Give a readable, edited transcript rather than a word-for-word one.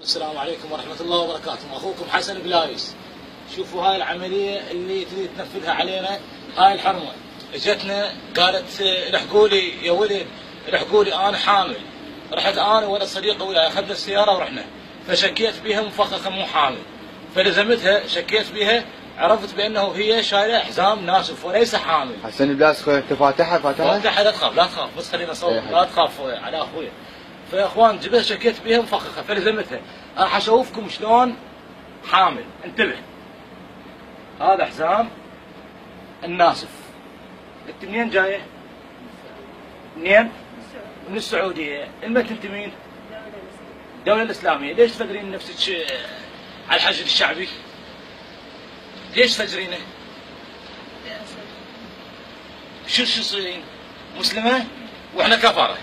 السلام عليكم ورحمة الله وبركاته. أخوكم حسن بلايس. شوفوا هاي العملية اللي تريد تنفذها علينا. هاي الحرمة اجتنا قالت الحقوا لي يا ولد، الحقوا لي أنا حامل. رحت أنا ولا صديقة وياي أخذنا السيارة ورحنا، فشكيت بها مفخخة مو حامل، فلزمتها شكيت بها، عرفت بأنه هي شايلة حزام ناسف وليس حامل. حسن بلايس فاتحها فاتحها لا تخاف لا تخاف، بس خلينا نصور لا تخاف على أخويا. فيا اخوان جبت شكيت بيها مفخخه فلزمتها. راح اشوفكم شلون حامل. انتبه، هذا حزام الناسف. انت منين جايه؟ منين؟ من السعوديه. المت انت مين؟ الدولة الإسلامية. ليش تفكرين نفسك على الحشد الشعبي؟ ليش تفكرينه؟ شو تصيرين؟ مسلمة؟ واحنا كفرة.